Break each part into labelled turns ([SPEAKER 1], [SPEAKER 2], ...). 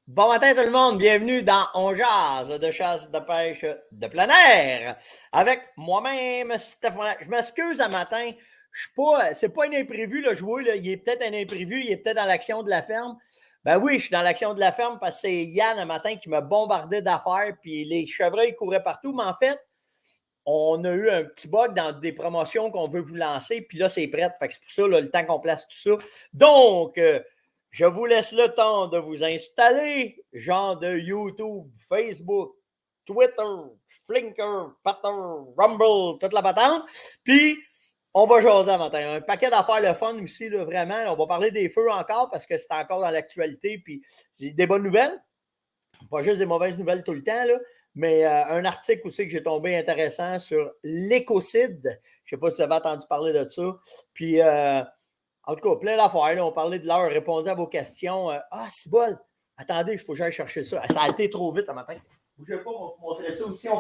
[SPEAKER 1] Bon matin tout le monde, bienvenue dans On Jase de chasse de pêche de plein air avec moi-même Stéphane. Je m'excuse à matin, je suis pas, c'est pas un imprévu là, je vois là, il est peut-être un imprévu, il est peut-être dans l'action de la ferme. Ben oui, je suis dans l'action de la ferme parce que c'est Yann un matin qui m'a bombardé d'affaires puis les chevreuils couraient partout, mais en fait, on a eu un petit bug dans des promotions qu'on veut vous lancer, puis là, c'est prêt. Fait que c'est pour ça, là, le temps qu'on place tout ça. Donc, je vous laisse le temps de vous installer, genre de YouTube, Facebook, Twitter, Flickr, Patter, Rumble, toute la patente. Puis, on va jaser à matin. Un paquet d'affaires le fun aussi, là, vraiment. On va parler des feux encore parce que c'est encore dans l'actualité. Puis, j'ai des bonnes nouvelles. Pas juste des mauvaises nouvelles tout le temps, là, mais un article aussi que j'ai tombé intéressant sur l'écocide. Je ne sais pas si vous avez entendu parler de ça. Puis, en tout cas, plein d'affaires. Là. On parlait de l'heure, répondait à vos questions. C'est bon. Attendez, il faut que j'aille chercher ça. Ça a été trop vite ce matin. Je ne vais pas vous montrer ça aussi. On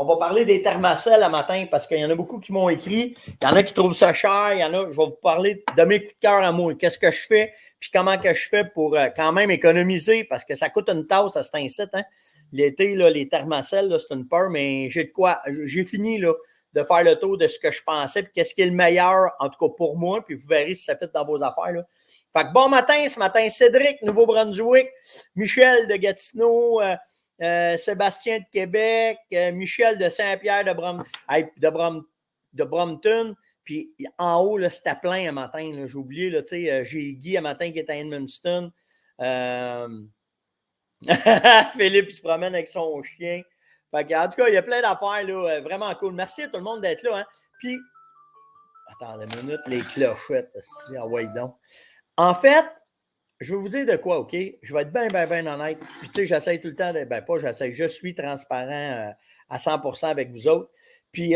[SPEAKER 1] va parler des thermacelles à matin parce qu'il y en a beaucoup qui m'ont écrit. Il y en a qui trouvent ça cher. Il y en a, je vais vous parler de mes coups de cœur à moi. Qu'est-ce que je fais? Puis comment que je fais pour quand même économiser parce que ça coûte une tasse à cet incite. Hein? L'été, là, les thermacelles, là, c'est une peur, mais j'ai de quoi. J'ai fini là, de faire le tour de ce que je pensais. Puis qu'est-ce qui est le meilleur, en tout cas pour moi. Puis vous verrez si ça fait dans vos affaires. Là. Fait que bon matin, ce matin, Cédric, Nouveau-Brunswick, Michel de Gatineau, Sébastien de Québec, Michel de Saint-Pierre de Brompton. Puis en haut, là, c'était plein un matin. Là, j'ai oublié, là, j'ai Guy un matin qui est à Edmundston. Philippe, il se promène avec son chien. Fait que, en tout cas, il y a plein d'affaires là, vraiment cool. Merci à tout le monde d'être là. Hein. Puis, attends une minute, les clochettes. Ah ouais, donc. En fait, je vais vous dire de quoi, OK? Je vais être bien honnête. Puis, tu sais, j'essaie tout le temps de. Ben, pas j'essaie, je suis transparent à 100% avec vous autres. Puis,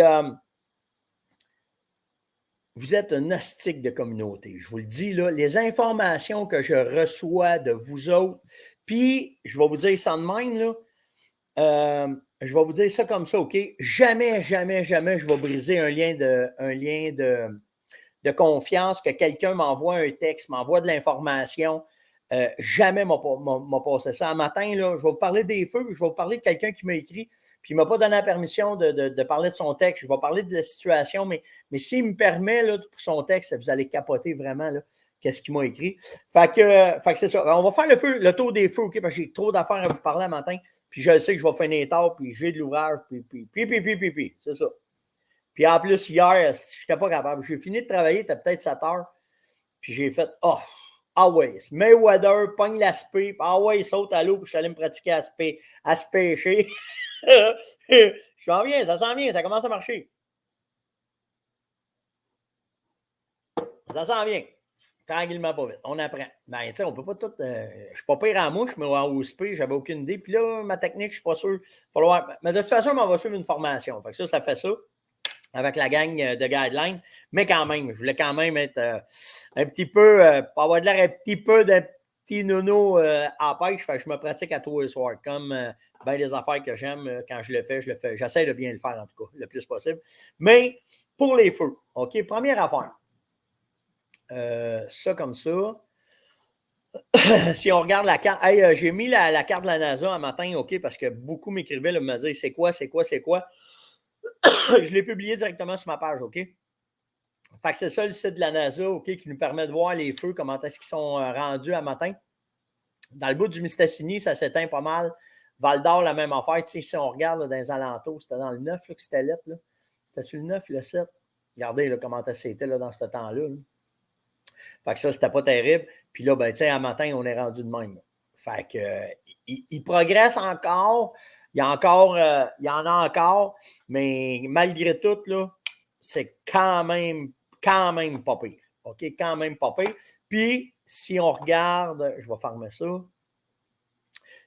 [SPEAKER 1] vous êtes un hostique de communauté. Je vous le dis, là, les informations que je reçois de vous autres, puis, je vais vous dire ça de même, là. Je vais vous dire ça comme ça, OK? Jamais je vais briser un lien de confiance que quelqu'un m'envoie un texte, m'envoie de l'information. Jamais m'a passé ça. Un matin, là, je vais vous parler des feux, je vais vous parler de quelqu'un qui m'a écrit, puis il ne m'a pas donné la permission de parler de son texte. Je vais parler de la situation, mais s'il me permet là, pour son texte, vous allez capoter vraiment là, qu'est-ce qu'il m'a écrit. Fait que c'est ça. On va faire le tour des feux, OK? Parce que j'ai trop d'affaires à vous parler un matin, puis je sais que je vais finir tard, puis j'ai de l'ouvrage, puis. C'est ça. Puis en plus, hier, je n'étais pas capable. J'ai fini de travailler, c'était peut-être 7 heures. Puis j'ai fait, ouais, Mayweather, pogne l'aspect, ouais, il saute à l'eau, puis je suis allé me pratiquer à se pêcher. Je s'en viens, ça s'en vient, ça commence à marcher. Ça s'en vient. Tranquillement, pas vite. On apprend. Ben, tu sais, on peut pas tout. Je suis pas pire en mouche, mais en OSP, j'avais aucune idée. Puis là, ma technique, je suis pas sûr. Mais de toute façon, on va suivre une formation. Fait que ça fait ça. Avec la gang de guidelines. Mais quand même, je voulais quand même être un petit peu, pour avoir de l'air un petit peu de petit nono à pêche. Fait que je me pratique à tous les soirs. Comme ben des affaires que j'aime, quand je le fais. J'essaie de bien le faire, en tout cas, le plus possible. Mais pour les feux, OK, première affaire. Ça comme ça. Si on regarde la carte, j'ai mis la carte de la NASA un matin, OK, parce que beaucoup m'écrivaient, là, me dire c'est quoi. Je l'ai publié directement sur ma page, OK? Fait que c'est ça le site de la NASA, OK, qui nous permet de voir les feux, comment est-ce qu'ils sont rendus à matin. Dans le bout du Mistassini, ça s'éteint pas mal. Val d'Or, la même affaire. Tu sais, si on regarde là, dans les alentours, c'était dans le 9 là, que c'était lettre. Là. C'était-tu le 9, le 7? Regardez là, comment c'était là, dans ce temps-là. Là. Fait que ça, c'était pas terrible. Puis là, ben, tu sais, à matin, on est rendu de même. Là. Fait que il progresse encore. Il y en a encore. Mais malgré tout, là, c'est quand même pas pire. OK? Quand même pas pire. Puis, si on regarde, je vais fermer ça.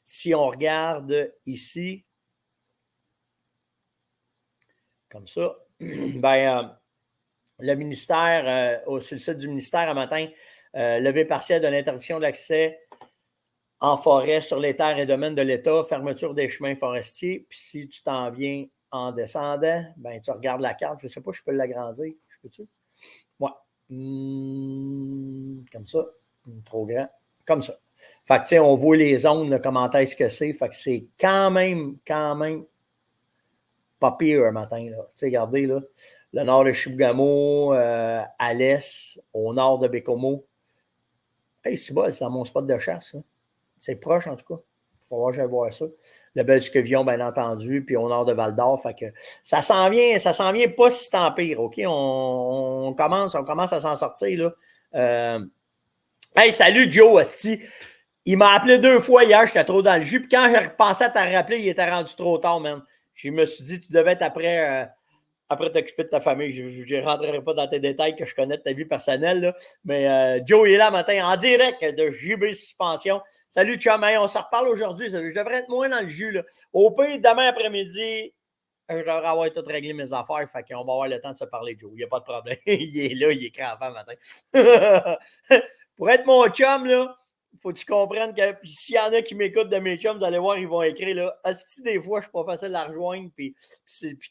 [SPEAKER 1] Si on regarde ici, comme ça, ben, le ministère, sur le site du ministère, un matin, levée partielle de l'interdiction d'accès en forêt sur les terres et domaines de l'État, fermeture des chemins forestiers. Puis si tu t'en viens en descendant, ben tu regardes la carte. Je ne sais pas, je peux l'agrandir. Je peux-tu? Ouais. Comme ça. Trop grand. Comme ça. Fait que, tu sais, on voit les zones, là, comment est-ce que c'est. Fait que c'est quand même pas pire un matin, là. Tu sais, regardez, là, le nord de Chibougamau, à l'est, au nord de Bécomo. Hey, c'est bon, c'est dans mon spot de chasse, hein. C'est proche, en tout cas. Il faut voir, je vais voir ça. Le Bel-du-Quevillon, bien entendu, puis au nord de Val-d'Or. Fait que ça s'en vient pas si tant pire, OK? On commence à s'en sortir, là. Hey, salut, Joe, asti. Il m'a appelé 2 fois hier, j'étais trop dans le jus. Puis quand j'ai repensé à t'en rappeler, il était rendu trop tard, man. Je me suis dit, tu devais être après t'occuper de ta famille. Je ne rentrerai pas dans tes détails que je connais de ta vie personnelle, là. Mais Joe il est là matin en direct de JB Suspension. Salut, chum. Hey, on se reparle aujourd'hui. Je devrais être moins dans le jus, là. Au pire, demain après-midi, je devrais avoir tout réglé mes affaires. Fait qu'on va avoir le temps de se parler, Joe. Il n'y a pas de problème. Il est là, il est crampant matin. Pour être mon chum, là, faut que tu comprennes que s'il y en a qui m'écoutent de mes chums, vous allez voir, ils vont écrire là. Asti, des fois, je suis pas facile à rejoindre. Puis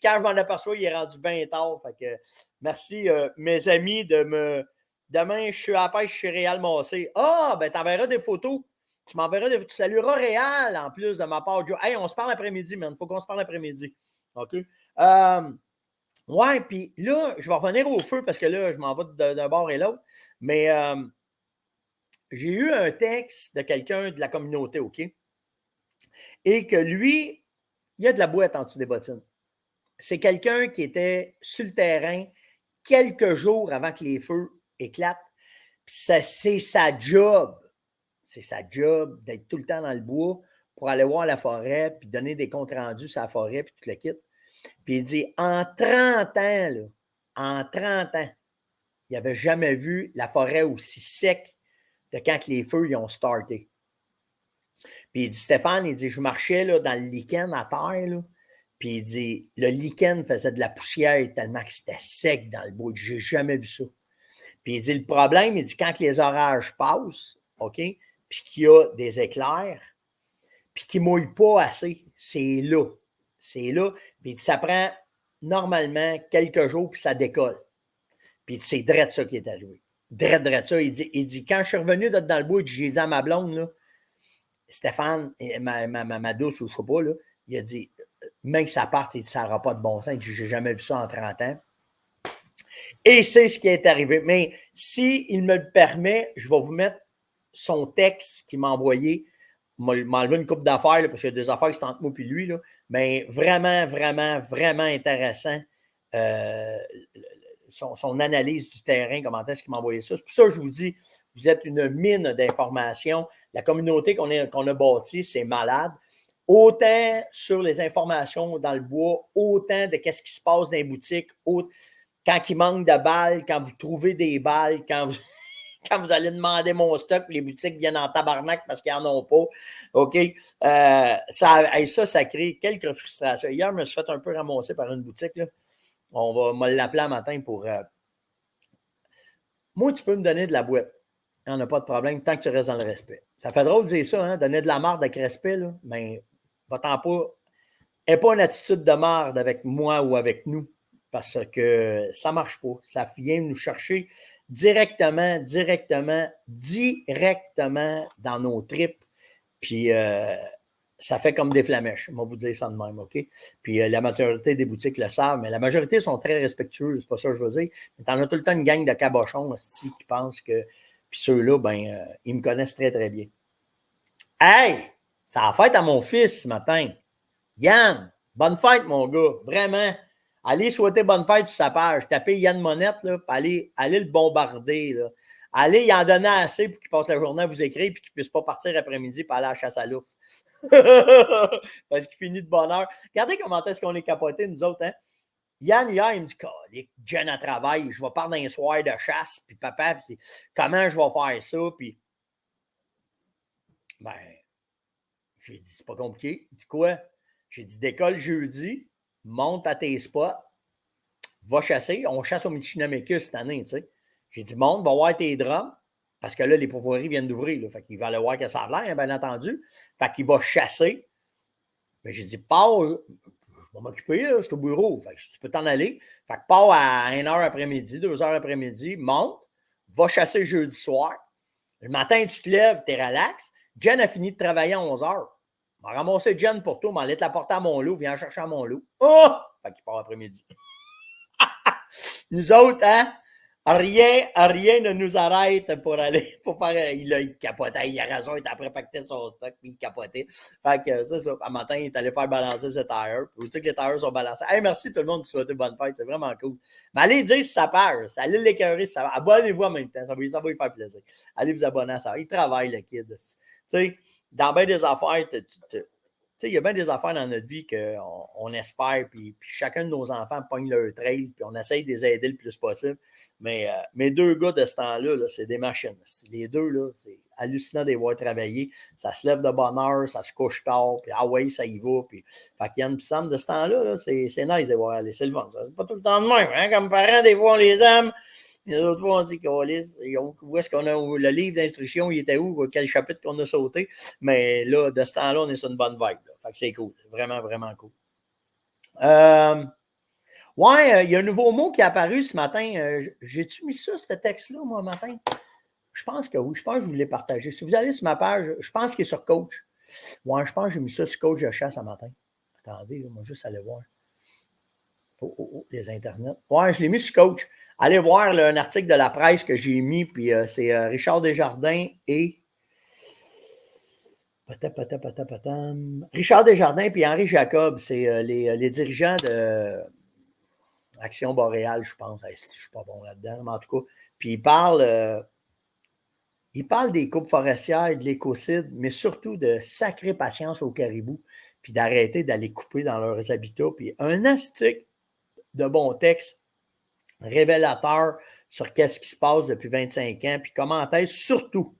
[SPEAKER 1] quand je m'en aperçois, il est rendu bien tard. Fait que merci, mes amis, de me. Demain, je suis à la pêche chez Réal Massé. Ah, ben, t'enverras des photos. Tu m'enverras des. Tu salueras Réal en plus de ma part, Joe. Hey, on se parle après-midi, man. Faut qu'on se parle après-midi. OK? Ouais, puis là, je vais revenir au feu parce que là, je m'en vais d'un bord et l'autre. Mais j'ai eu un texte de quelqu'un de la communauté, OK? Et que lui, il y a de la boîte en dessous des bottines. C'est quelqu'un qui était sur le terrain quelques jours avant que les feux éclatent. Puis c'est sa job. C'est sa job d'être tout le temps dans le bois pour aller voir la forêt, puis donner des comptes rendus sur la forêt, puis tout le kit. Puis il dit, en 30 ans, là, en 30 ans, il n'avait jamais vu la forêt aussi sec de quand les feux ils ont starté. Puis il dit, Stéphane, il dit, je marchais là, dans le lichen à terre, là, puis il dit, le lichen faisait de la poussière tellement que c'était sec dans le bois. J'ai jamais vu ça. Puis il dit, le problème, il dit, quand les orages passent, OK, puis qu'il y a des éclairs, puis qu'ils ne mouillent pas assez, c'est là. C'est là. Puis il dit, ça prend normalement quelques jours, puis ça décolle. Puis c'est drette ça qui est arrivé. Drette ça. Il dit, quand je suis revenu dans le bois, j'ai dit à ma blonde, là, Stéphane, ma douce, ou je ne sais pas, là, il a dit, même que ça parte, il dit, ça n'aura pas de bon sens. Il dit, j'ai jamais vu ça en 30 ans. Et c'est ce qui est arrivé. Mais s'il me le permet, je vais vous mettre son texte qu'il m'a envoyé. M'enlever une coupe d'affaires, là, parce qu'il y a des affaires qui sont entre moi et lui. Là. Mais vraiment, vraiment, vraiment intéressant. Son analyse du terrain, comment est-ce qu'il m'a envoyé ça. C'est pour ça que je vous dis, vous êtes une mine d'informations. La communauté qu'on a bâtie, c'est malade. Autant sur les informations dans le bois, autant de qu'est-ce qui se passe dans les boutiques, quand il manque de balles, quand vous trouvez des balles, quand vous allez demander mon stock, les boutiques viennent en tabarnak parce qu'ils n'en ont pas. OK? Ça crée quelques frustrations. Hier, je me suis fait un peu ramasser par une boutique. Là. On va me l'appeler un matin pour. Moi, tu peux me donner de la boîte. Il n'y en a pas de problème tant que tu restes dans le respect. Ça fait drôle de dire ça, hein? Donner de la marde avec respect, là, mais va-t'en pas. N'aie pas une attitude de marde avec moi ou avec nous parce que ça ne marche pas. Ça vient nous chercher directement dans nos tripes. Puis ça fait comme des flamèches. On va vous dire ça de même, OK? Puis la majorité des boutiques le savent, mais la majorité sont très respectueuses, c'est pas ça que je veux dire. Mais t'en as tout le temps une gang de cabochons aussi qui pensent que. Puis ceux-là, ils me connaissent très, très bien. Hey! Ça a fête à mon fils ce matin. Yann, bonne fête, mon gars. Vraiment. Allez souhaiter bonne fête sur sa page. Tapez Yann Monette, là, puis allez le bombarder. Là. Allez y en donner assez pour qu'il passe la journée à vous écrire et qu'il ne puisse pas partir après-midi pour aller à la chasse à l'ours. Parce qu'il finit de bonne heure. Regardez comment est-ce qu'on est capotés, nous autres. Hein? Yann, hier, il me dit, jeune à travail, je vais partir d'un soir de chasse, puis papa, puis comment je vais faire ça, puis j'ai dit, c'est pas compliqué. Il dit quoi? J'ai dit, décolle jeudi, monte à tes spots, va chasser. On chasse au Michinamekus cette année, tu sais. J'ai dit, monte, va voir tes drums, parce que là, les pourvoiries viennent d'ouvrir, là. Fait qu'il va aller voir que ça a l'air, bien entendu. Fait qu'il va chasser. Mais j'ai dit, pars, je vais m'occuper, là, je suis au bureau. Fait que tu peux t'en aller. Fait que pars à 1h après-midi, 2h après-midi, monte, va chasser jeudi soir. Le matin, tu te lèves, tu es relax. Jen a fini de travailler à 11 h. On va ramasser Jen pour toi, on va aller te la porter à Mont-Loup, viens chercher à Mont-Loup. Oh! Fait qu'il part après-midi. Nous autres, hein? Rien ne nous arrête pour aller, pour faire, il capotait, il a raison, il était après pacter son stock, puis il capotait. Fait que c'est ça. Un matin, il est allé faire balancer ses tires. Vous savez que les tires sont balancés. Hey, merci tout le monde qui souhaitait bonne fête, c'est vraiment cool. Mais allez dire si ça page, allez l'écœurer si ça va. Abonnez-vous en même temps, ça va lui faire plaisir. Allez vous abonner à ça. Il travaille, le kid. Tu sais, dans bien des affaires, il y a bien des affaires dans notre vie qu'on espère, puis chacun de nos enfants pogne leur trail, puis on essaye de les aider le plus possible. Mais mes deux gars de ce temps-là, là, c'est des machines. Les deux, là, c'est hallucinant de les voir travailler. Ça se lève de bonne heure, ça se couche tard, puis ah ouais, ça y va. Puis, fait qu'il y a une Sam de ce temps-là, là, c'est nice de les voir aller. C'est le fun. C'est pas tout le temps de même. Hein? Comme parents, des fois, on les aime. Les autres fois, on dit où est-ce qu'on a le livre d'instruction, il était où, quel chapitre qu'on a sauté. Mais là, de ce temps-là, on est sur une bonne vibe. Là. Fait que c'est cool. C'est vraiment, vraiment cool. Ouais, il y a un nouveau mot qui est apparu ce matin. J'ai-tu mis ça, ce texte-là, moi, matin? Je pense que oui. Je pense que je vous l'ai partagé. Si vous allez sur ma page, je pense qu'il est sur Coach. Ouais, je pense que j'ai mis ça sur Coach de chasse ce matin. Attendez, là, moi, juste aller voir. Les internets. Ouais, je l'ai mis sur Coach. Allez voir là, un article de la presse que j'ai mis, puis c'est Richard Desjardins et Richard Desjardins puis Henri Jacob, c'est les dirigeants de Action Boréale, je pense. Je ne suis pas bon là-dedans, mais en tout cas. Puis ils parlent des coupes forestières, de l'écocide, mais surtout de sacrer patience aux caribous, puis d'arrêter d'aller couper dans leurs habitats. Puis un astique de bon texte révélateur sur qu'est-ce qui se passe depuis 25 ans, puis comment est-ce surtout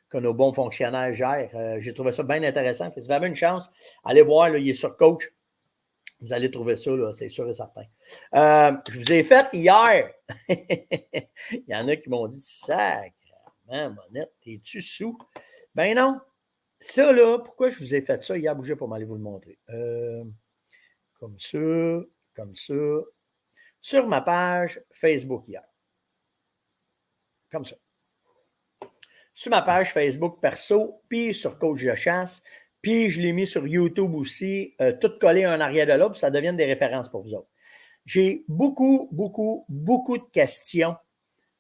[SPEAKER 1] que nos bons fonctionnaires gèrent. J'ai trouvé ça bien intéressant. Si vous avez une chance, allez voir, là, il est sur Coach. Vous allez trouver ça, là, c'est sûr et certain. Je vous ai fait hier. Il y en a qui m'ont dit, sacrément, Monette, t'es-tu sous? Ben non. Ça, là, pourquoi je vous ai fait ça hier? Bougez pour m'aller vous le montrer. Comme ça. Sur ma page Facebook hier. Comme ça. Sur ma page Facebook perso, puis sur Coach de chasse, puis je l'ai mis sur YouTube aussi, tout collé un arrière de l'autre, ça devient des références pour vous autres. J'ai beaucoup de questions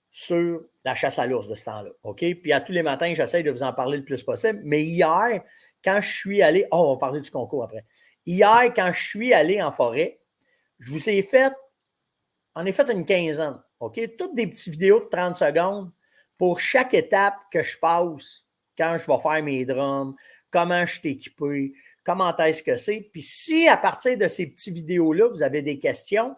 [SPEAKER 1] sur la chasse à l'ours de ce temps-là, OK? Puis à tous les matins, j'essaie de vous en parler le plus possible, mais hier, quand je suis allé... Oh, on va parler du concours après. Hier, quand je suis allé en forêt, je vous ai fait une quinzaine, OK? Toutes des petites vidéos de 30 secondes pour chaque étape que je passe quand je vais faire mes drums, comment je suis équipé, comment est-ce que c'est. Puis si à partir de ces petites vidéos-là, vous avez des questions,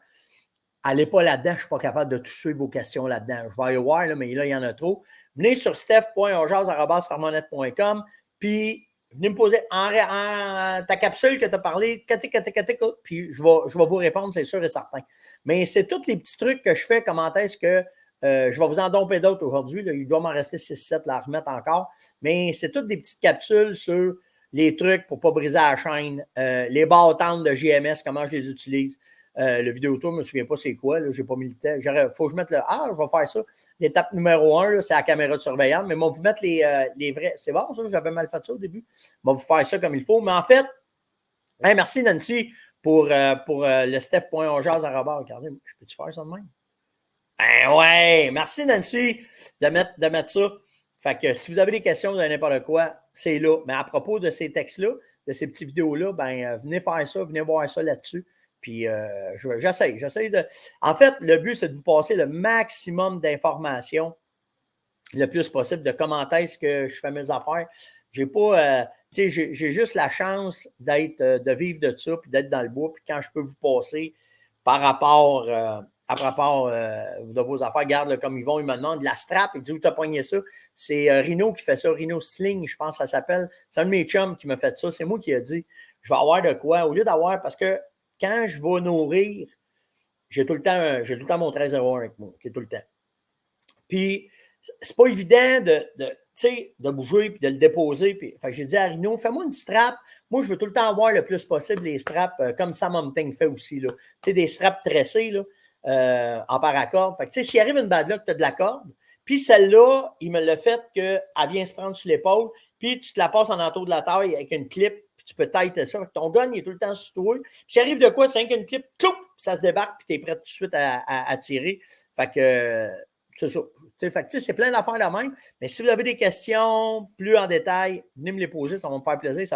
[SPEAKER 1] allez pas là-dedans, je ne suis pas capable de tout suivre vos questions là-dedans. Je vais aller voir, là, mais là, il y en a trop. Venez sur steph.onjaz@farmonette.com, puis venez me poser ta capsule que tu as parlé, puis je vais vous répondre, c'est sûr et certain. Mais c'est tous les petits trucs que je fais, comment est-ce que je vais vous en domper d'autres aujourd'hui. Là, il doit m'en rester 6-7 à remettre encore. Mais c'est toutes des petites capsules sur les trucs pour ne pas briser la chaîne, les bâtons de JMS, comment je les utilise. Le vidéotour, je ne me souviens pas c'est quoi. Je n'ai pas mis le temps. Il faut que je mette le... Ah, je vais faire ça. L'étape numéro 1, c'est la caméra de surveillance. Mais je vais vous mettre les vrais... C'est bon, ça? J'avais mal fait ça au début. Je vais vous faire ça comme il faut. Mais en fait, merci Nancy pour le steph.onjaz. Regardez, je peux-tu faire ça de même? Ben ouais! Merci Nancy de mettre ça. Fait que si vous avez des questions de n'importe quoi, c'est là. Mais à propos de ces textes-là, de ces petites vidéos-là, ben venez faire ça, venez voir ça là-dessus. Puis j'essaie de... En fait, le but, c'est de vous passer le maximum d'informations le plus possible de comment est-ce que je fais mes affaires. J'ai pas... j'ai juste la chance de vivre de ça, puis d'être dans le bois, puis quand je peux vous passer par rapport... à propos de vos affaires, garde comme ils vont, ils me demandent de la strap, ils disent où tu as pogné ça. C'est Rino qui fait ça, Rino Sling, je pense que ça s'appelle. C'est un de mes chums qui m'a fait ça. C'est moi qui ai dit, je vais avoir de quoi. Au lieu d'avoir, parce que quand je vais nourrir, j'ai tout le temps mon 1301 avec moi, qui est tout le temps. Puis, c'est pas évident de bouger puis de le déposer. Puis, j'ai dit à Rino, fais-moi une strap. Moi, je veux tout le temps avoir le plus possible les straps, comme Sam Humting fait aussi. Tu sais, des straps tressés, là. En paracorde. Fait que, s'il arrive une bad luck, tu as de la corde, Puis celle-là, il me l'a fait qu'elle vient se prendre sur l'épaule, puis tu te la passes en entour de la taille avec une clip, puis tu peux tighter ça. Ton gun, il est tout le temps sur toi. Puis s'il arrive de quoi, c'est rien qu'une clip, cloup, ça se débarque, puis tu es prêt tout de suite à tirer. Fait que c'est ça. C'est plein d'affaires de même. Mais si vous avez des questions plus en détail, venez me les poser, ça va me faire plaisir.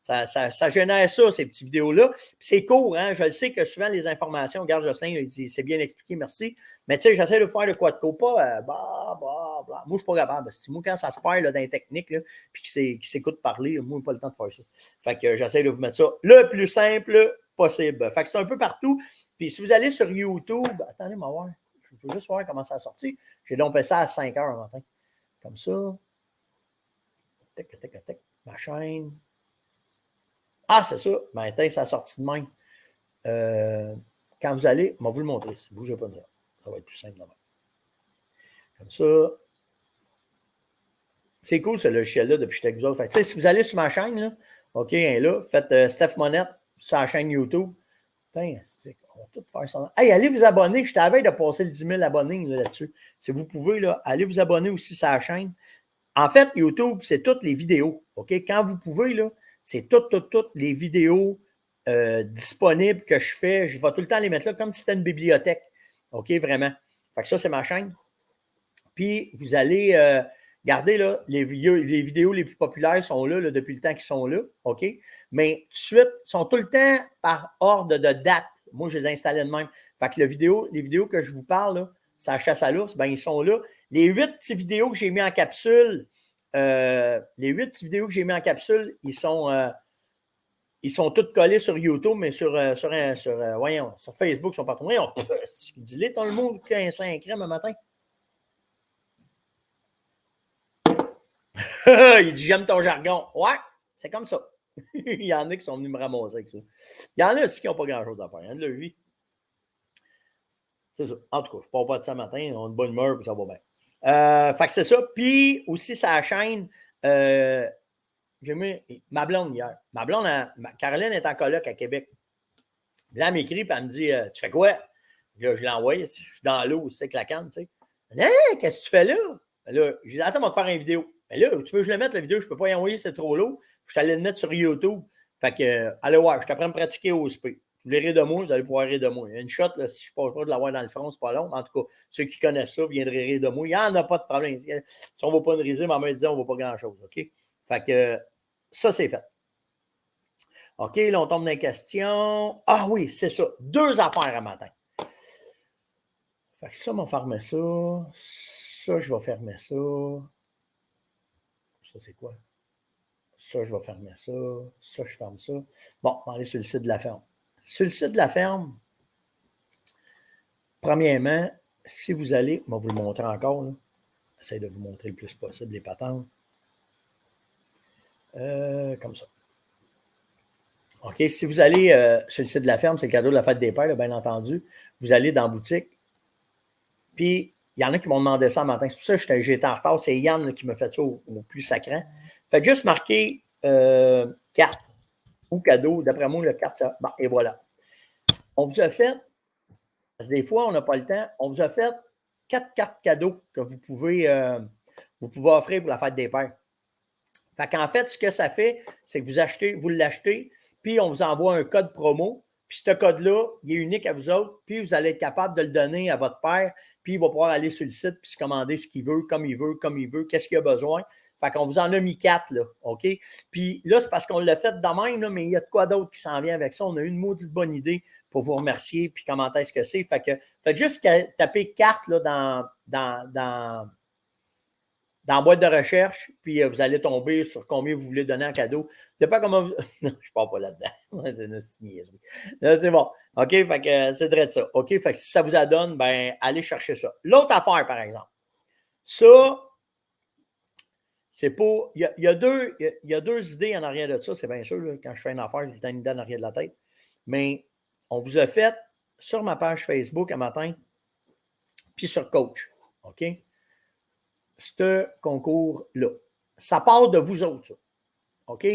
[SPEAKER 1] Ça génère ça, ces petites vidéos-là. Puis c'est court, hein? Je le sais que souvent les informations, regarde Jocelyn, il dit c'est bien expliqué, merci. Mais tu sais, j'essaie de faire de quoi de court, pas Moi, je ne suis pas capable. Moi, quand ça se perd là, dans les techniques, là, puis qui s'écoute parler, moi, je n'ai pas le temps de faire ça. Fait que j'essaie de vous mettre ça le plus simple possible. Fait que c'est un peu partout. Puis si vous allez sur YouTube, attendez, moi voir. Je veux juste voir comment ça a sorti. J'ai dompé ça à 5 heures le matin. Comme ça. Tic, tic, tic, ma chaîne. Ah, c'est ça. Matin, ça a sorti de même. Quand vous allez, je vais vous le montrer. Si vous ne bougez pas de ça. Ça va être plus simple demain. Comme ça. C'est cool ce logiciel-là depuis que j'étais avec vous autres. Fait, si vous allez sur ma chaîne, là, OK, là, faites Steph Monette sur la chaîne YouTube. Putain, on va tout faire ça. Hey, allez vous abonner. Je t'avais de passer le 10 000 abonnés là-dessus. Si vous pouvez, là, allez vous abonner aussi sur la chaîne. En fait, YouTube, c'est toutes les vidéos. OK? Quand vous pouvez, là, c'est toutes les vidéos disponibles que je fais. Je vais tout le temps les mettre là comme si c'était une bibliothèque. OK? Vraiment. Fait que ça, c'est ma chaîne. Puis, vous allez regardez, là, les vidéos les plus populaires sont là, depuis le temps qu'ils sont là. OK? Mais tout de suite, ils sont tout le temps par ordre de date. Moi, je les installais de même. Fait que les vidéos que je vous parle, là, ça chasse à l'ours, ben ils sont là. Les 8 petites vidéos que j'ai mis en capsule, ils sont toutes collés sur YouTube, mais sur Facebook, ils sont partout. Voyons, dis-les, ton le monde qui a un 5 crème un matin. Il dit, j'aime ton jargon. Ouais, c'est comme ça. Il y en a qui sont venus me ramasser avec ça. Il y en a aussi qui n'ont pas grand-chose à faire. Hein, de leur vie. C'est ça. En tout cas, je ne parle pas de ça matin. On a une bonne humeur et ça va bien. Fait que c'est ça. Puis aussi, sa chaîne, j'ai mis ma blonde hier. Ma blonde, Caroline est en coloc à Québec. Là, elle m'écrit et elle me dit, tu fais quoi? Là, je l'envoie. Je suis dans l'eau, c'est avec la canne, tu sais. Hey, qu'est-ce que tu fais là? Là, je dis, attends, on va te faire une vidéo. Mais là, tu veux que je le mette, la vidéo, je ne peux pas y envoyer, c'est trop lourd. Je suis allé le mettre sur YouTube. Fait que, allez voir, je t'apprends à me pratiquer au SP. Vous voulez rire de moi, vous allez pouvoir rire de moi. Il y a une shot, là, si je ne passe pas de l'avoir dans le front, c'est pas long. En tout cas, ceux qui connaissent ça viendraient rire de moi. Il n'y en a pas de problème. Si on ne va pas une risée, ma mère disait, on ne va pas grand-chose. OK? Fait que, ça, c'est fait. OK, là, on tombe dans les questions. Ah oui, c'est ça. 2 affaires à matin. Fait que ça, on va fermer ça. Ça, je vais fermer ça. Ça, c'est quoi? Ça, je vais fermer ça. Ça, je ferme ça. Bon, on va aller sur le site de la ferme. Sur le site de la ferme, premièrement, si vous allez, on va vous le montrer encore. J'essaie de vous montrer le plus possible les patentes. Comme ça. OK, si vous allez sur le site de la ferme, c'est le cadeau de la fête des pères, là, bien entendu. Vous allez dans la boutique. Puis, il y en a qui m'ont demandé ça ce matin. C'est pour ça que j'ai été en retard. C'est Yann là, qui m'a fait ça au plus sacrant. Faites juste marquer carte ou cadeau. D'après moi, le carte, ça. Bon, et voilà. On vous a fait, parce que des fois, on n'a pas le temps, on vous a fait 4 cartes cadeaux que vous pouvez offrir pour la fête des pères. Fait qu'en fait, ce que ça fait, c'est que vous l'achetez, puis on vous envoie un code promo. Puis ce code-là, il est unique à vous autres, puis vous allez être capable de le donner à votre père, puis il va pouvoir aller sur le site puis se commander ce qu'il veut, comme il veut, qu'est-ce qu'il a besoin. Fait qu'on vous en a mis 4, là, OK? Puis là, c'est parce qu'on l'a fait de même, là, mais il y a de quoi d'autre qui s'en vient avec ça. On a eu une maudite bonne idée pour vous remercier, puis comment est-ce que c'est. Fait que faites juste taper 4 là, dans la boîte de recherche, puis vous allez tomber sur combien vous voulez donner en cadeau. Je ne sais pas comment vous... Non, je ne pars pas là-dedans. C'est une niaiserie. C'est bon. OK, fait que c'est vrai de ça. OK, fait que si ça vous adonne, ben allez chercher ça. L'autre affaire, par exemple. Ça, c'est pas... Il y a deux idées en arrière de ça, c'est bien sûr. Là, quand je fais une affaire, j'ai une idée en arrière de la tête. Mais on vous a fait sur ma page Facebook un matin, puis sur Coach. OK? Ce concours-là. Ça part de vous autres, ça. OK?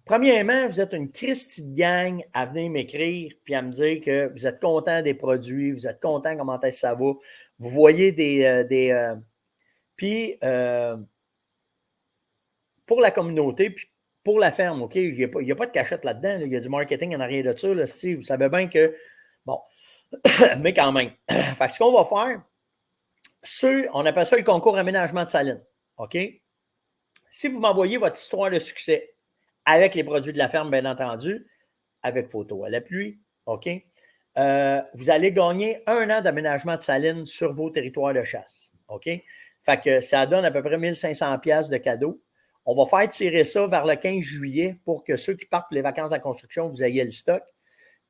[SPEAKER 1] Premièrement, vous êtes une Christie de gang à venir m'écrire puis à me dire que vous êtes content des produits, vous êtes content comment ça va. Vous voyez des Puis, pour la communauté, puis pour la ferme, OK, il n'y a pas de cachette là-dedans. Là. Il y a du marketing en arrière de ça. Là, si vous savez bien que, bon, mais quand même. Fait que ce qu'on va faire, on appelle ça le concours aménagement de saline. OK? Si vous m'envoyez votre histoire de succès avec les produits de la ferme, bien entendu, avec photo à l'appui, OK? Vous allez gagner 1 an d'aménagement de saline sur vos territoires de chasse. OK? Fait que ça donne à peu près 1500 pièces de cadeaux. On va faire tirer ça vers le 15 juillet pour que ceux qui partent pour les vacances en construction, vous ayez le stock.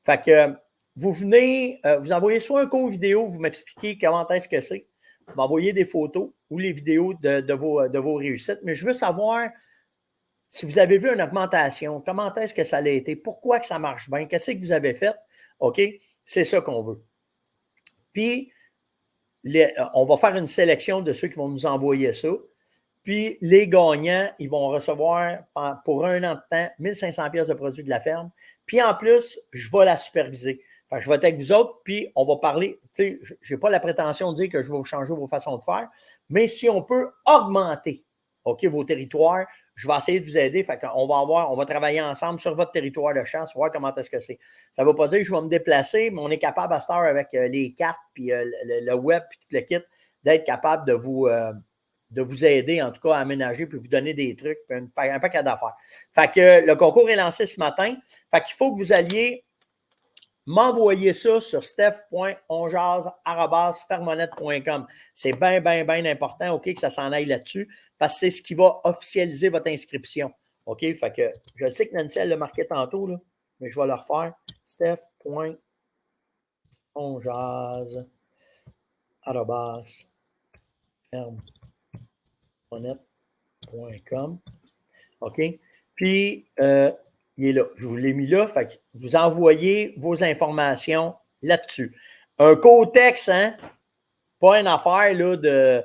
[SPEAKER 1] Fait que vous venez, vous envoyez soit un cours vidéo, vous m'expliquez comment est-ce que c'est. Vous m'envoyez des photos ou les vidéos de vos réussites. Mais je veux savoir si vous avez vu une augmentation, comment est-ce que ça a été, pourquoi que ça marche bien, qu'est-ce que vous avez fait. OK? C'est ça qu'on veut. Puis, on va faire une sélection de ceux qui vont nous envoyer ça. Puis, les gagnants, ils vont recevoir pour 1 an de temps 1500 pièces de produits de la ferme. Puis, en plus, je vais la superviser. Enfin, je vais être avec vous autres, puis on va parler. Tu sais, je n'ai pas la prétention de dire que je vais vous changer vos façons de faire, mais si on peut augmenter, OK, vos territoires, je vais essayer de vous aider. Fait qu'on on va travailler ensemble sur votre territoire de chasse, voir comment est-ce que c'est. Ça ne veut pas dire que je vais me déplacer, mais on est capable à cette heure avec les cartes, puis le web, puis tout le kit, d'être capable de vous aider, en tout cas, à aménager, puis vous donner des trucs, puis un paquet d'affaires. Fait que le concours est lancé ce matin. Fait qu'il faut que vous alliez m'envoyer ça sur steph.onjaz@fermonette.com. C'est bien, bien, bien important, OK, que ça s'en aille là-dessus, parce que c'est ce qui va officialiser votre inscription. OK? Fait que je sais que Nancy, elle l'a marqué tantôt, là, mais je vais le refaire. steph.onjaz@fermonette.com. OK? Puis, il est là. Je vous l'ai mis là. Fait que vous envoyez vos informations là-dessus. Un cotex, hein? Pas une affaire là de.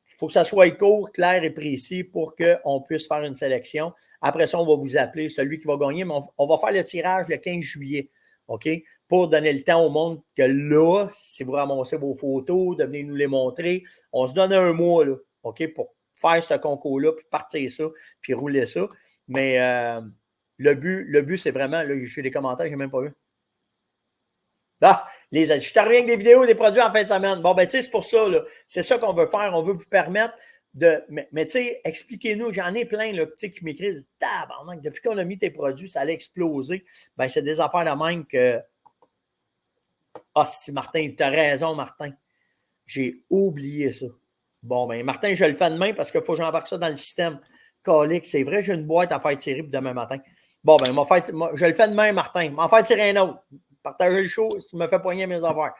[SPEAKER 1] Il faut que ça soit court, clair et précis pour qu'on puisse faire une sélection. Après ça, on va vous appeler celui qui va gagner, mais on va faire le tirage le 15 juillet. OK? Pour donner le temps au monde que là, si vous ramassez vos photos, de venir nous les montrer, on se donne un mois, là, OK? Pour faire ce concours-là, puis partir ça, puis rouler ça. Mais le but, c'est vraiment, là, j'ai des commentaires, je n'ai même pas vu. Ah, je te reviens avec des vidéos, des produits en fin de semaine. Bon, ben, tu sais, c'est pour ça, là. C'est ça qu'on veut faire. On veut vous permettre de. Mais tu sais, expliquez-nous. J'en ai plein, là, tu sais, qui m'écrivent. Tabarnak, depuis qu'on a mis tes produits, ça allait exploser. Ben, c'est des affaires de même que. Ah, si Martin, tu as raison, Martin. J'ai oublié ça. Bon, ben, Martin, je le fais demain parce qu'il faut que j'embarque ça dans le système. Colique, c'est vrai, j'ai une boîte à faire tirer pour demain matin. Bon, ben, je le fais demain, Martin. M'en faire tirer un autre. Partagez le show, si me fait poigner mes affaires.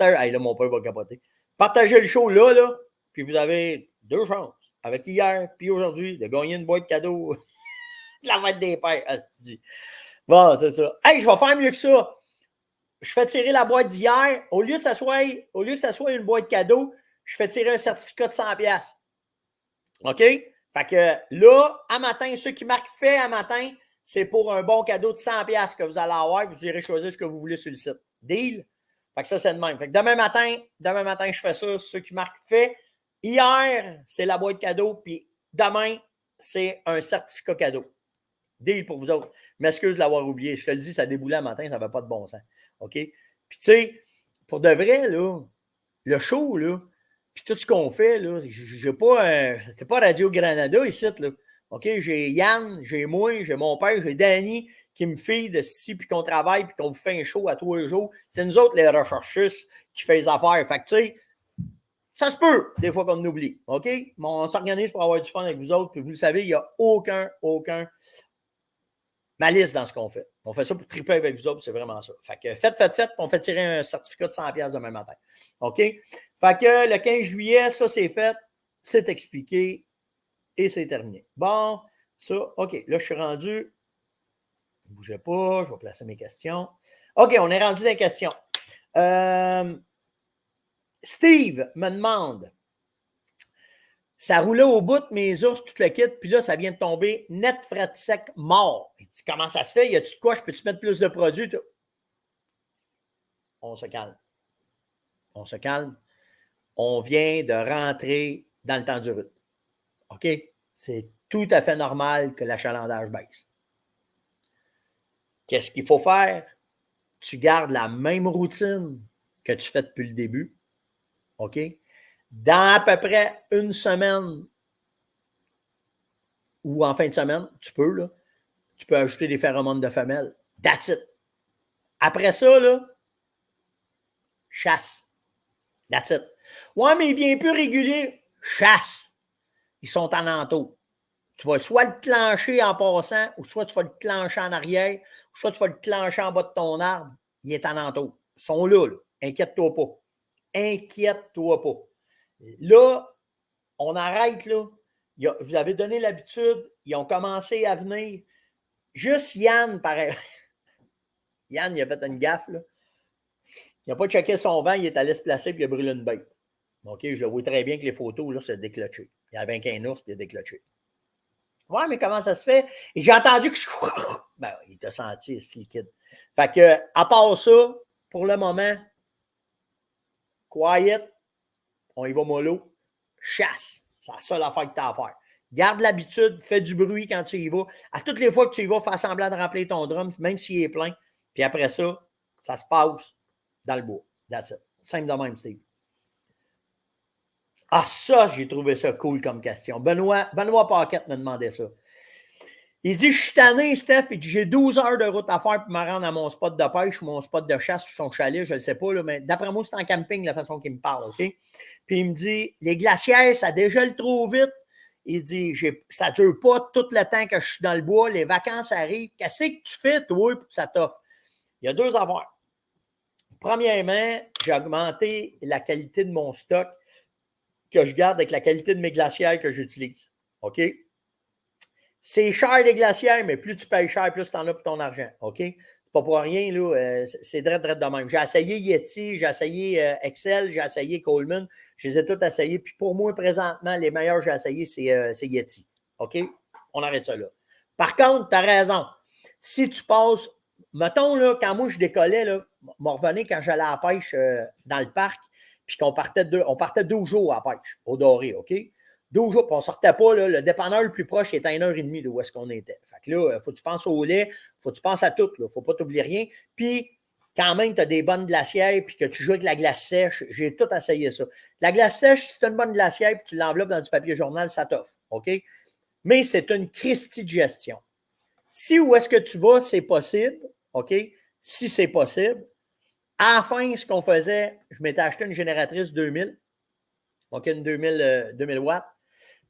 [SPEAKER 1] Hey, là, mon père va capoter. Partagez le show là, puis vous avez 2 chances, avec hier puis aujourd'hui, de gagner une boîte cadeau de la fête des pères. Asti. Bon, c'est ça. Hey, je vais faire mieux que ça. Je fais tirer la boîte d'hier. Au lieu que ça soit une boîte cadeau, je fais tirer un certificat de 100$. OK? Fait que là, à matin, ceux qui marquent fait à matin, c'est pour un bon cadeau de 100$ que vous allez avoir et vous irez choisir ce que vous voulez sur le site. Deal? Fait que ça, c'est de même. Fait que demain matin, je fais ça. Ceux qui marquent fait. Hier, c'est la boîte cadeau. Puis demain, c'est un certificat cadeau. Deal pour vous autres. Je m'excuse de l'avoir oublié. Je te le dis, ça déboulait le matin, ça n'avait pas de bon sens. OK? Puis tu sais, pour de vrai, là, le show, là, puis tout ce qu'on fait, là, c'est pas Radio-Granada ici, là. OK, j'ai Yann, j'ai moi, j'ai mon père, j'ai Danny qui me file de ci, puis qu'on travaille, puis qu'on vous fait un show à tous les jours. C'est nous autres, les recherchistes, qui fait les affaires. Fait que, tu sais, ça se peut, des fois qu'on oublie. OK? Mais on s'organise pour avoir du fun avec vous autres, puis vous le savez, il n'y a aucun malice dans ce qu'on fait. On fait ça pour triper avec vous autres, c'est vraiment ça. Fait que faites, puis on fait tirer un certificat de 100$ demain matin. OK? Fait que le 15 juillet, ça c'est fait, c'est expliqué et c'est terminé. Bon, ça, OK, là je suis rendu. Ne bougez pas, je vais placer mes questions. OK, on est rendu dans les questions. Steve me demande, ça roulait au bout de mes ours, tout le kit, puis là, ça vient de tomber net, fret sec, mort. Il dit, comment ça se fait? Y a-tu de quoi? Je peux-tu mettre plus de produits? On se calme. On se calme. On vient de rentrer dans le temps du rut. OK? C'est tout à fait normal que l'achalandage baisse. Qu'est-ce qu'il faut faire? Tu gardes la même routine que tu fais depuis le début. OK? Dans à peu près une semaine ou en fin de semaine, tu peux ajouter des phéromones de femelle. That's it. Après ça, là, chasse. That's it. Ouais, mais il vient plus régulier. Chasse. Ils sont en entour. Tu vas soit le clencher en passant, ou soit tu vas le clencher en arrière, ou soit tu vas le clencher en bas de ton arbre. Il est en entour. Ils sont là. Inquiète-toi pas. Inquiète-toi pas. Là, on arrête, là. Vous avez donné l'habitude, ils ont commencé à venir. Juste Yann, pareil. Yann, il a fait une gaffe, là. Il n'a pas checké son vent, il est allé se placer puis il a brûlé une bête. OK, je le vois très bien que les photos, là, c'est déclenché. Il y avait qu'un ours puis il a déclenché. Ouais, mais comment ça se fait? Et j'ai entendu que ben, il t'a senti, ce liquide. Fait que, à part ça, pour le moment, quiet, on y va mollo, chasse. C'est la seule affaire que tu as à faire. Garde l'habitude, fais du bruit quand tu y vas. À toutes les fois que tu y vas, fais semblant de remplir ton drum, même s'il est plein. Puis après ça, ça se passe dans le bois. That's it. Simple de même, Steve. Ah, ça, j'ai trouvé ça cool comme question. Benoît Paquette me demandait ça. Il dit, je suis tanné, Steph, et j'ai 12 heures de route à faire pour me rendre à mon spot de pêche ou mon spot de chasse ou son chalet, je ne le sais pas, là, mais d'après moi, c'est en camping la façon qu'il me parle, OK? Puis il me dit, les glacières, ça dégèle trop vite. Il dit, ça ne dure pas tout le temps que je suis dans le bois, les vacances arrivent. Qu'est-ce que tu fais, toi, pour que ça t'offre? Il y a deux affaires. Premièrement, j'ai augmenté la qualité de mon stock que je garde avec la qualité de mes glacières que j'utilise. OK? C'est cher les glacières, mais plus tu payes cher, plus tu en as pour ton argent. OK? C'est pas pour rien, là. C'est drette de même. J'ai essayé Yeti, j'ai essayé Excel, j'ai essayé Coleman. Je les ai tous essayés. Puis pour moi, présentement, les meilleurs que j'ai essayés, c'est Yeti. OK? On arrête ça là. Par contre, tu as raison. Si tu passes, mettons, là, quand moi je décollais, là, m'en revenais quand j'allais à la pêche dans le parc, puis qu'on partait 12 jours à la pêche, au doré, OK? 12 jours, puis on ne sortait pas, là, le dépanneur le plus proche était à 1h30 de où est-ce qu'on était. Fait que là, il faut que tu penses au lait, il faut que tu penses à tout, il ne faut pas t'oublier rien. Puis, quand même, tu as des bonnes glacières, puis que tu joues avec la glace sèche, j'ai tout essayé ça. La glace sèche, si tu as une bonne glacière, puis tu l'enveloppes dans du papier journal, ça t'offre, OK? Mais c'est une Christie de gestion. Si où est-ce que tu vas, c'est possible, OK? Si c'est possible, à la fin, ce qu'on faisait, je m'étais acheté une génératrice 2000, OK, une 2000 watts.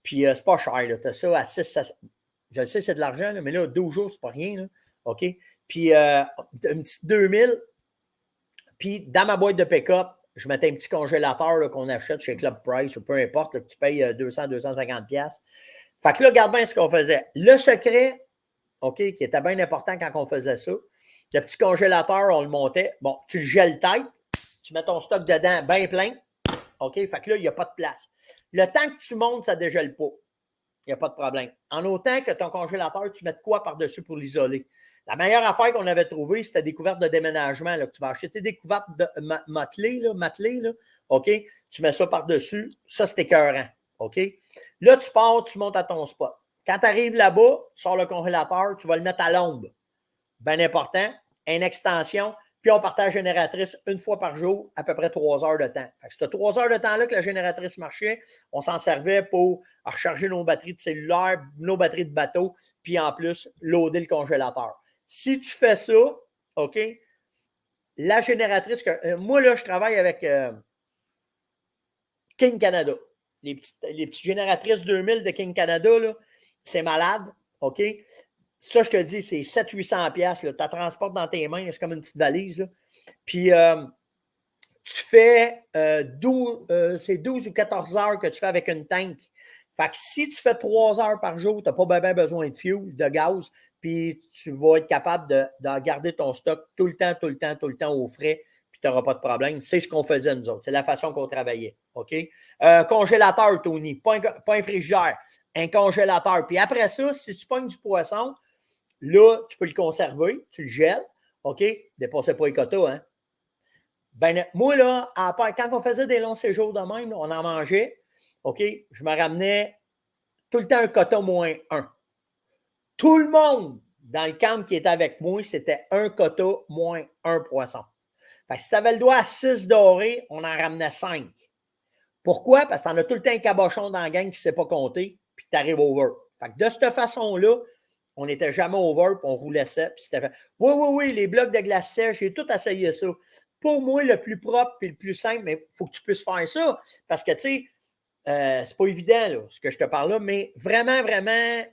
[SPEAKER 1] Puis, c'est pas cher, tu as ça à 6, je sais, c'est de l'argent, là, mais là, 12 jours, c'est pas rien, là. OK? Puis, une petite 2000. Puis, dans ma boîte de pick-up, je mettais un petit congélateur là, qu'on achète chez Club Price ou peu importe, là, que tu payes 200-250$. Fait que là, regarde bien ce qu'on faisait. Le secret, OK, qui était bien important quand on faisait ça, le petit congélateur, on le montait. Bon, tu le gèles tête, tu mets ton stock dedans bien plein. OK? Fait que là, il n'y a pas de place. Le temps que tu montes, ça ne dégèle pas. Il n'y a pas de problème. En autant que ton congélateur, tu mets de quoi par-dessus pour l'isoler. La meilleure affaire qu'on avait trouvée, c'était des couvertes de déménagement. Là, que tu vas acheter des couvertes de matelées, là, OK? Tu mets ça par-dessus. Ça, c'est écœurant. OK? Là, tu pars, tu montes à ton spot. Quand tu arrives là-bas, tu sors le congélateur, tu vas le mettre à l'ombre. Bien important. Une extension. Puis on partait à la génératrice une fois par jour, à peu près 3 heures de temps. Fait que c'était 3 heures de temps-là que la génératrice marchait. On s'en servait pour recharger nos batteries de cellulaire, nos batteries de bateau, puis en plus, loader le congélateur. Si tu fais ça, OK, la génératrice, moi, là, je travaille avec King Canada. Les petites génératrices 2000 de King Canada, là, c'est malade, OK? Ça, je te dis, c'est 700-800$. Tu la transportes dans tes mains, c'est comme une petite valise. Là. Puis, tu fais 12 ou 14 heures que tu fais avec une tank. Fait que si tu fais 3 heures par jour, tu n'as pas bien besoin de fuel, de gaz, puis tu vas être capable de garder ton stock tout le temps au frais, puis tu n'auras pas de problème. C'est ce qu'on faisait, nous autres. C'est la façon qu'on travaillait. OK? Congélateur, Tony, pas un frigidaire, un congélateur. Puis après ça, si tu pognes du poisson, là, tu peux le conserver, tu le gèles, OK? Dépassez pas les quotas, hein? Ben, moi, là, quand on faisait des longs séjours de même, là, on en mangeait, OK, je me ramenais tout le temps un quota moins 1. Tout le monde dans le camp qui était avec moi, c'était un quota moins 1 poisson. Fait que si tu avais le doigt à 6 dorés, on en ramenait 5. Pourquoi? Parce que tu en as tout le temps un cabochon dans la gang qui ne sait pas compter, puis tu arrives over. Fait que de cette façon-là, on n'était jamais over, puis on roulait ça, puis c'était fait. Oui, oui, oui, les blocs de glace sèche, j'ai tout essayé ça. Pour moi, le plus propre et le plus simple, mais il faut que tu puisses faire ça. Parce que, tu sais, c'est pas évident, là, ce que je te parle là, mais vraiment, vraiment,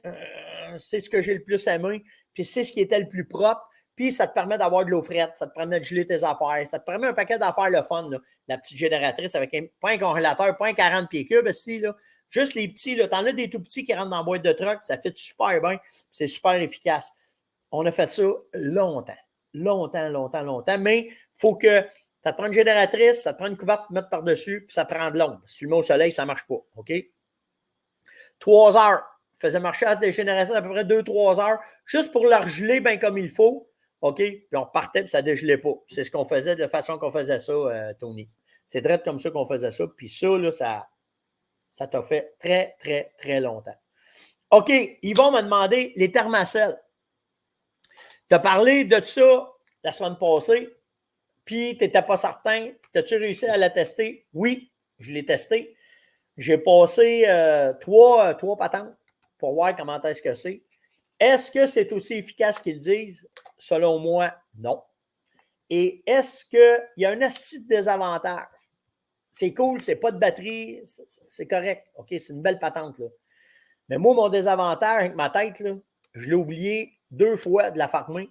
[SPEAKER 1] c'est ce que j'ai le plus aimé, puis c'est ce qui était le plus propre. Puis ça te permet d'avoir de l'eau frette, ça te permet de geler tes affaires, ça te permet un paquet d'affaires le fun, là. La petite génératrice avec pas un congélateur, pas un 40 pieds cubes, ici, là. Juste les petits, là. T'en as des tout petits qui rentrent dans la boîte de truck, ça fait super bien, c'est super efficace. On a fait ça longtemps, mais il faut que ça te prend une génératrice, ça te prend une couverte pour mettre par-dessus, puis ça prend de l'ombre. Si tu le mets au soleil, ça ne marche pas, OK? 3 heures. Je faisais marcher à des génératrices à peu près 2-3 heures, juste pour la geler bien comme il faut. OK? Puis on partait, puis ça ne dégelait pas. C'est ce qu'on faisait de la façon qu'on faisait ça, Tony. C'est direct comme ça qu'on faisait ça. Puis ça, là, ça t'a fait très, très, très longtemps. OK, ils vont me demander les thermacelles. Tu as parlé de ça la semaine passée, puis tu n'étais pas certain. As-tu réussi à la tester? Oui, je l'ai testé. J'ai passé trois patentes pour voir comment est-ce que c'est. Est-ce que c'est aussi efficace qu'ils disent? Selon moi, non. Et est-ce qu'il y a un assez de désavantage? C'est cool, c'est pas de batterie, c'est correct. OK, c'est une belle patente, là. Mais moi, mon désavantage avec ma tête, là, je l'ai oublié 2 fois de la farmer.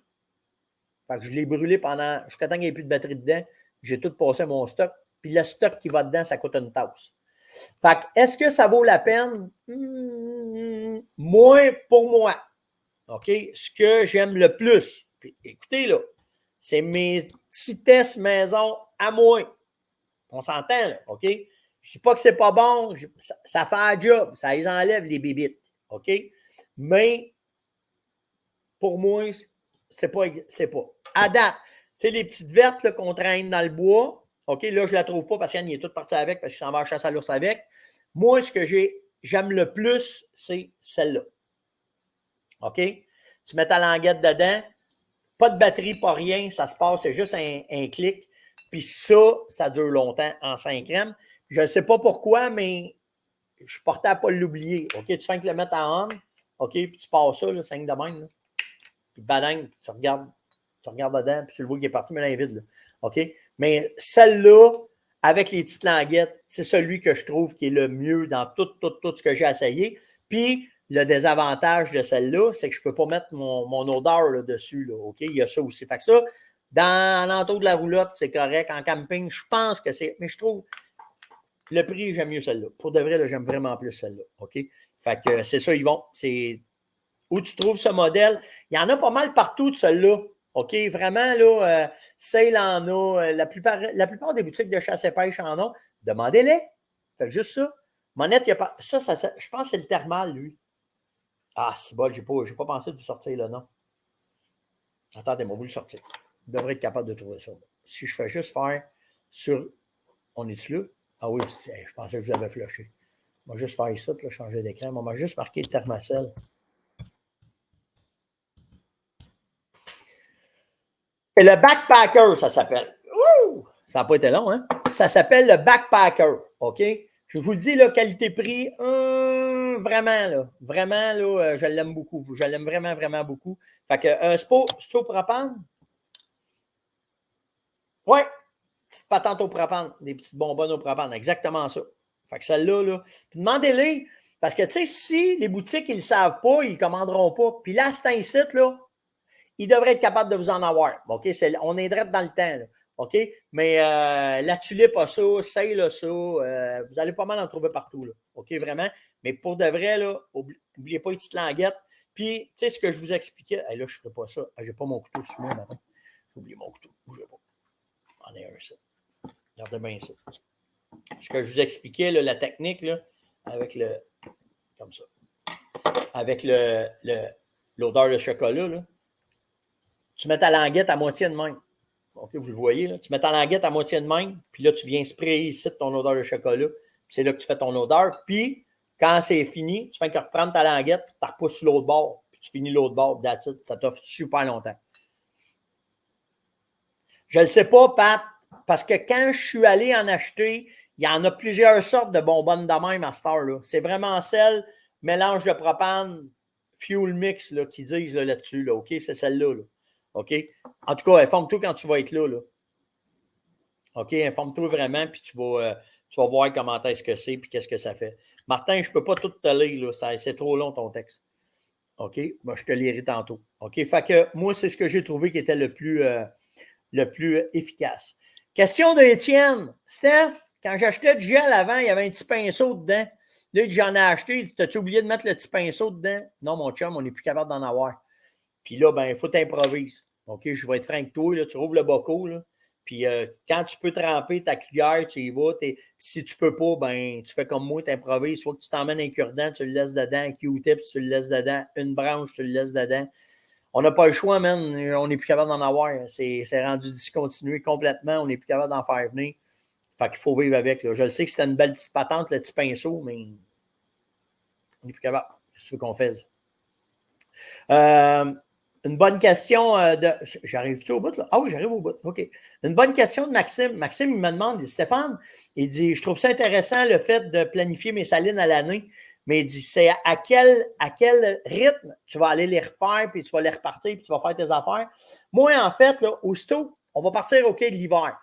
[SPEAKER 1] Fait que je l'ai brûlé jusqu'à temps qu'il n'y ait plus de batterie dedans. J'ai tout passé mon stock. Puis le stock qui va dedans, ça coûte une tasse. Fait que, est-ce que ça vaut la peine? Moins pour moi. OK? Ce que j'aime le plus, puis écoutez là, c'est mes petits tests maison à moi. On s'entend, là, OK? Je ne dis pas que c'est pas bon, ça fait un job, ça les enlève les bébites, OK? Mais pour moi, c'est pas. À date, tu sais, les petites vertes là, qu'on traîne dans le bois, OK, là, je ne la trouve pas parce qu'Anne est toute partie avec, parce qu'il s'en va à chasse à l'ours avec. Moi, ce que j'aime le plus, c'est celle-là. OK? Tu mets ta languette dedans, pas de batterie, pas rien, ça se passe, c'est juste un clic. Puis ça dure longtemps en 5 crèmes. Je ne sais pas pourquoi, mais je suis porté à ne pas l'oublier. OK? Tu fais que le mettre en on, OK? Puis tu passes ça, là, 5 de même, là. Puis badang, tu regardes dedans, puis tu le vois qu'il est parti, mais là, il est vide, là. OK? Mais celle-là, avec les petites languettes, c'est celui que je trouve qui est le mieux dans tout ce que j'ai essayé. Puis, le désavantage de celle-là, c'est que je ne peux pas mettre mon odeur là, dessus. Là, OK? Il y a ça aussi. Fait que ça, dans l'entour de la roulotte, c'est correct. En camping, je pense que c'est. Mais je trouve le prix, j'aime mieux celle-là. Pour de vrai, là, j'aime vraiment plus celle-là. OK? Fait que c'est ça, ils vont. C'est où tu trouves ce modèle. Il y en a pas mal partout de celle-là. OK? Vraiment, là, Sale en a. La plupart des boutiques de chasse et pêche en ont. Demandez-les. Faites juste ça. Monette, il y a pas. Ça, je pense que c'est le thermal, lui. Ah, c'est bon, j'ai pas pensé de vous sortir là, non. Attendez, moi, vous le sortir. Vous devrez être capable de trouver ça. Si je fais juste faire sur. On est-tu là? Ah oui, je pensais que je vous avais flushé. On va juste faire ici, là, changer d'écran. On va juste marquer le thermacell. C'est le backpacker, ça s'appelle. Ça n'a pas été long, hein? Ça s'appelle le backpacker, OK? Je vous le dis, là, qualité-prix, vraiment, là, je l'aime beaucoup. Je l'aime vraiment, vraiment beaucoup. Fait que, c'est au propane? Oui, petite patente au propane, des petites bonbonnes au propane, exactement ça. Fait que celle-là, là, puis demandez-les, parce que, tu sais, si les boutiques, ils ne le savent pas, ils ne commanderont pas. Puis là, c'est un site, là, ils devraient être capables de vous en avoir. OK? On est direct dans le temps, là. OK? Mais la tulipe a ça, c'est là ça. Vous allez pas mal en trouver partout, là. OK? Vraiment. Mais pour de vrai, là, n'oubliez pas les petites languettes. Puis, tu sais, ce que je vous expliquais, là, je ne ferai pas ça. J'ai pas mon couteau sur moi maintenant. J'ai oublié mon couteau. Bougez pas. J'en ai un, ça. Regardez bien ça. Ce que je vous expliquais, là, la technique, là, avec le. Comme ça. Avec l'odeur de chocolat, là. Tu mets ta languette à moitié de même. OK, vous le voyez, là. Tu mets ta languette à moitié de même, puis là, tu viens sprayer ici ton odeur de chocolat, puis c'est là que tu fais ton odeur. Puis, quand c'est fini, tu fais que reprendre ta languette, tu repousses sur l'autre bord, puis tu finis l'autre bord, that's it. Ça t'offre super longtemps. Je ne sais pas, Pat, parce que quand je suis allé en acheter, il y en a plusieurs sortes de bonbonnes de même à cette heure-là. C'est vraiment celle, mélange de propane, fuel mix, là, qu'ils disent là-dessus, là, OK? C'est celle-là, là. OK? En tout cas, informe-toi quand tu vas être là, là. OK? Informe-toi vraiment, puis tu vas voir comment est-ce que c'est, puis qu'est-ce que ça fait. Martin, je ne peux pas tout te lire, là. C'est trop long, ton texte. OK? Moi, je te lirai tantôt. OK? Fait que moi, c'est ce que j'ai trouvé qui était le plus efficace. Question de Étienne. Steph, quand j'achetais du gel avant, il y avait un petit pinceau dedans. Là, j'en ai acheté. T'as-tu oublié de mettre le petit pinceau dedans? Non, mon chum, on n'est plus capable d'en avoir. Puis là, ben, il faut t'improviser. OK, je vais être franc avec toi. Là, tu rouvres le bocal. Là, puis quand tu peux tremper ta cuillère, tu y vas. Si tu peux pas, ben, tu fais comme moi, tu improvises. Soit que tu t'emmènes un cure-dent, tu le laisses dedans. Un Q-tip, tu le laisses dedans. Une branche, tu le laisses dedans. On n'a pas le choix, man. On n'est plus capable d'en avoir. C'est rendu discontinué complètement. On n'est plus capable d'en faire venir. Fait qu'il faut vivre avec. Là. Je le sais que c'était une belle petite patente, le petit pinceau, mais on n'est plus capable. C'est ce qu'on fait. Une bonne question de. J'arrive-tu au bout, là? Ah oui, j'arrive au bout. OK. Une bonne question de Maxime. Maxime, il me demande, il dit, Stéphane, il dit, je trouve ça intéressant le fait de planifier mes salines à l'année, mais il dit, c'est à quel rythme tu vas aller les refaire, puis tu vas les repartir, puis tu vas faire tes affaires. Moi, en fait, là, aussitôt, on va partir au quai de l'hiver.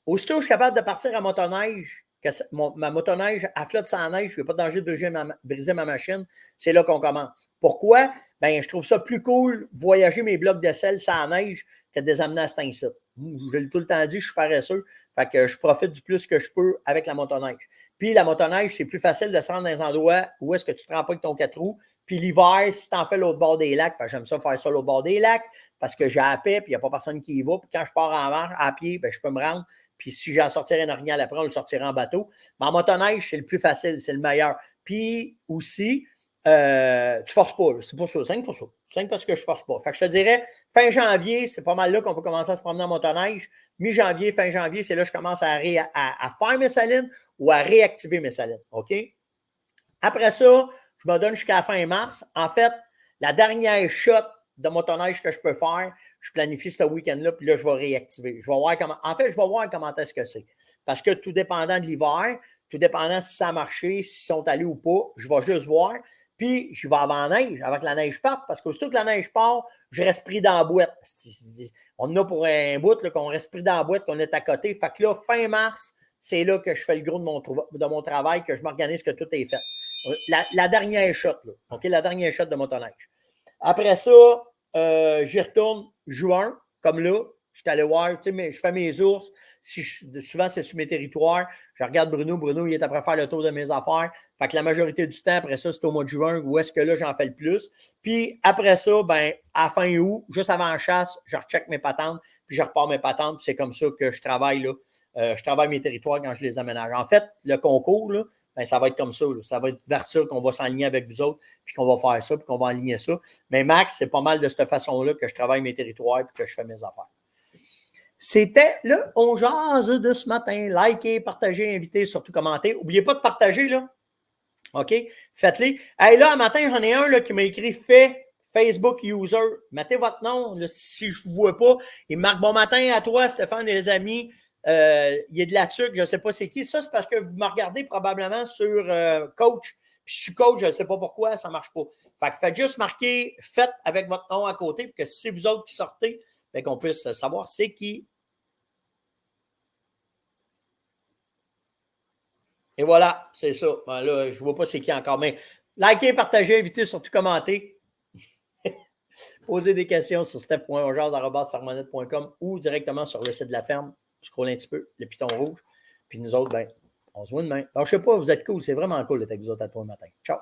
[SPEAKER 1] Aussitôt, je suis capable de partir à motoneige, que ma motoneige, elle flotte sans neige, je n'ai pas de danger de briser ma machine. C'est là qu'on commence. Pourquoi? Ben, je trouve ça plus cool voyager mes blocs de sel sans neige que de les amener à cet incite. Je l'ai tout le temps dit, je suis paresseux. Fait que je profite du plus que je peux avec la motoneige. Puis la motoneige, c'est plus facile de se rendre dans les endroits où est-ce que tu te rends pas avec ton 4 roues. Puis l'hiver, si tu en fais l'autre bord des lacs, j'aime ça faire ça l'autre bord des lacs parce que j'ai à paix, puis il n'y a pas personne qui y va. Puis quand je pars en marche, à pied, ben, je peux me rendre. Puis si j'en sortirais un orignal après, on le sortira en bateau. Mais en motoneige, c'est le plus facile, c'est le meilleur. Puis aussi, tu ne forces pas. C'est pour ça. C'est pour ça. C'est parce que je ne force pas. Fait que je te dirais, fin janvier, c'est pas mal là qu'on peut commencer à se promener en motoneige. Mi-janvier, fin janvier, c'est là que je commence à faire mes salines ou à réactiver mes salines. OK? Après ça, je me donne jusqu'à la fin mars. En fait, la dernière shot de motoneige que je peux faire, je planifie ce week-end-là, puis là, je vais réactiver. Je vais voir comment. En fait, je vais voir comment est-ce que c'est. Parce que tout dépendant de l'hiver, tout dépendant si ça a marché, s'ils sont allés ou pas, je vais juste voir. Puis, je vais avant la neige, avant que la neige parte, parce qu'aussitôt que la neige part, je reste pris dans la boîte. On en a pour un bout qu'on reste pris dans la boîte, qu'on est à côté. Fait que là, fin mars, c'est là que je fais le gros de mon travail, que je m'organise, que tout est fait. La dernière shot, là. OK? La dernière shot de motoneige. Après ça, j'y retourne juin, comme là. Je suis allé voir, tu sais, je fais mes ours. Souvent, c'est sur mes territoires. Je regarde Bruno. Bruno, il est après faire le tour de mes affaires. Fait que la majorité du temps, après ça, c'est au mois de juin où est-ce que là, j'en fais le plus. Puis après ça, ben, à fin août, juste avant la chasse, je recheck mes patentes, puis je repars mes patentes. C'est comme ça que je travaille, là. Je travaille mes territoires quand je les aménage. En fait, le concours, là, ben, ça va être comme ça. Là. Ça va être vers ça qu'on va s'enligner avec vous autres, puis qu'on va faire ça, puis qu'on va aligner ça. Mais Max, c'est pas mal de cette façon-là que je travaille mes territoires et que je fais mes affaires. C'était le On jase de ce matin. Likez, partagez, invitez, surtout commentez. N'oubliez pas de partager, là. OK? Faites-les. Hey, là, un matin, j'en ai un là, qui m'a écrit fait Facebook user. Mettez votre nom. Là, si je ne vous vois pas, il me marque bon matin à toi, Stéphane et les amis. Il y a de la tuque, je ne sais pas c'est qui. Ça, c'est parce que vous me regardez probablement sur coach. Puis je suis coach, je ne sais pas pourquoi, ça ne marche pas. Fait que faites juste marquer, faites avec votre nom à côté, pour que si c'est vous autres qui sortez, bien qu'on puisse savoir c'est qui. Et voilà, c'est ça. Ben là, je ne vois pas c'est qui encore, mais likez, partagez, invitez, surtout commentez. Posez des questions sur steph.ojaz@farmonette.com ou directement sur le site de la ferme. Scroll un petit peu, le piton rouge. Puis nous autres, ben, on se voit demain. Alors, je sais pas, vous êtes cool. C'est vraiment cool d'être avec vous autres à toi le matin. Ciao!